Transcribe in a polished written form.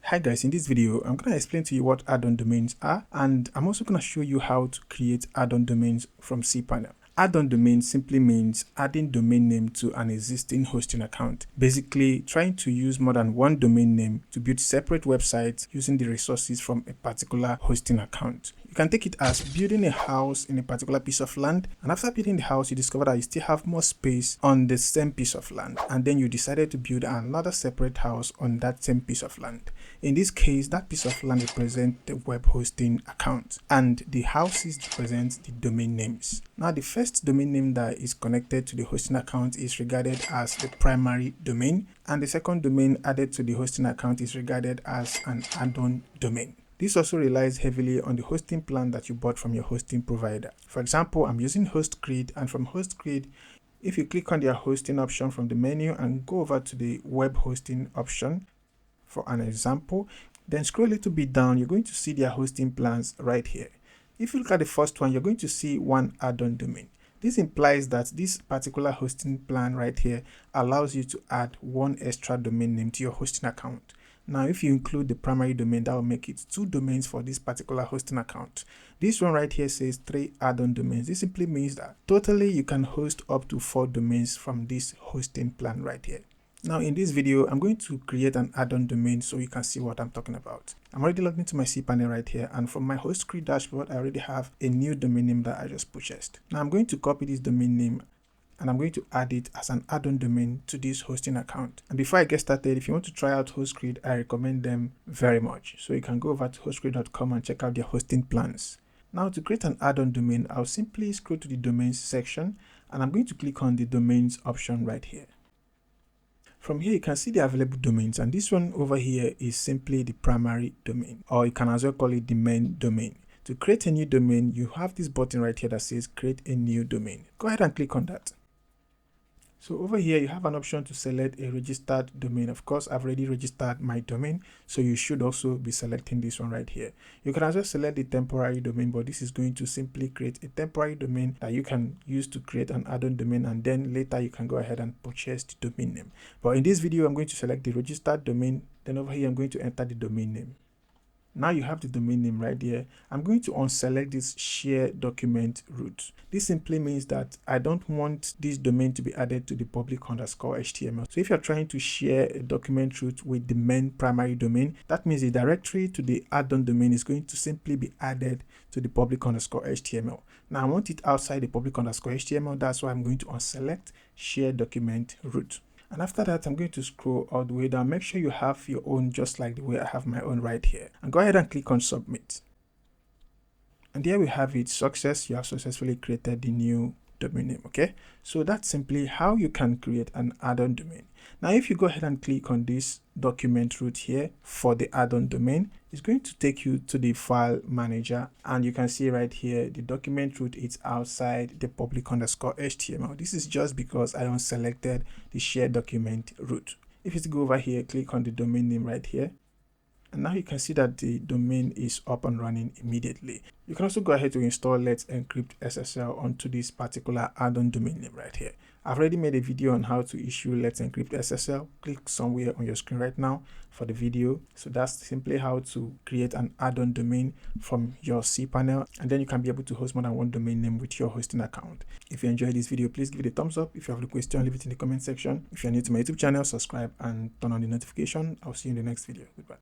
Hi guys, in this video I'm going to explain to you what add-on domains are, and I'm also going to show you how to create add-on domains from cPanel. Add-on domain simply means adding domain name to an existing hosting account. Basically, trying to use more than one domain name to build separate websites using the resources from a particular hosting account. You can take it as building a house in a particular piece of land, and after building the house, you discover that you still have more space on the same piece of land, and then you decided to build another separate house on that same piece of land. In this case, that piece of land represents the web hosting account, and the houses represent the domain names. Now, the first domain name that is connected to the hosting account is regarded as the primary domain, and the second domain added to the hosting account is regarded as an add-on domain. This also relies heavily on the hosting plan that you bought from your hosting provider. For example, I'm using HostGrid, and from HostGrid, if you click on their hosting option from the menu and go over to the web hosting option for an example, then scroll a little bit down, you're going to see their hosting plans right here. If you look at the first one, you're going to see one add-on domain. This implies that this particular hosting plan right here allows you to add one extra domain name to your hosting account. Now, if you include the primary domain, that will make it 2 domains for this particular hosting account. This one right here says 3 add-on domains. This simply means that totally you can host up to 4 domains from this hosting plan right here. Now, in this video, I'm going to create an add-on domain so you can see what I'm talking about. I'm already logged into my cPanel right here, and from my HostGrid dashboard, I already have a new domain name that I just purchased. Now, I'm going to copy this domain name and I'm going to add it as an add-on domain to this hosting account. And before I get started, if you want to try out HostGrid, I recommend them very much. So you can go over to hostgrid.com and check out their hosting plans. Now, to create an add-on domain, I'll simply scroll to the domains section, and I'm going to click on the domains option right here. From here, you can see the available domains, and this one over here is simply the primary domain, or you can as well call it the main domain. To create a new domain, you have this button right here that says create a new domain. Go ahead and click on that. So over here, you have an option to select a registered domain. Of course, I've already registered my domain, so you should also be selecting this one right here. You can also select the temporary domain, but this is going to simply create a temporary domain that you can use to create an add-on domain, and then later you can go ahead and purchase the domain name. But in this video, I'm going to select the registered domain. Then over here, I'm going to enter the domain name. Now you have the domain name right there. I'm going to unselect this share document root. This simply means that I don't want this domain to be added to the public_HTML. So if you're trying to share a document root with the main primary domain, that means the directory to the add-on domain is going to simply be added to the public_HTML. Now I want it outside the public_HTML. That's why I'm going to unselect share document root. And after that, I'm going to scroll all the way down. Make sure you have your own just like the way I have my own right here. And go ahead and click on submit. And there we have it. Success. You have successfully created the new domain name. Okay. So that's simply how you can create an add-on domain. Now, if you go ahead and click on this document root here for the add-on domain, it's going to take you to the file manager, and you can see right here the document root is outside the public_HTML. This is just because I unselected the share document root. If you go over here, click on the domain name right here, and now you can see that the domain is up and running immediately. You can also go ahead to install Let's Encrypt SSL onto this particular add-on domain name right here. I've already made a video on how to issue Let's Encrypt SSL. Click somewhere on your screen right now for the video. So that's simply how to create an add-on domain from your cPanel, and then you can be able to host more than one domain name with your hosting account. If you enjoyed this video, please give it a thumbs up. If you have a question, leave it in the comment section. If you're new to my YouTube channel, subscribe and turn on the notification. I'll see you in the next video. Goodbye.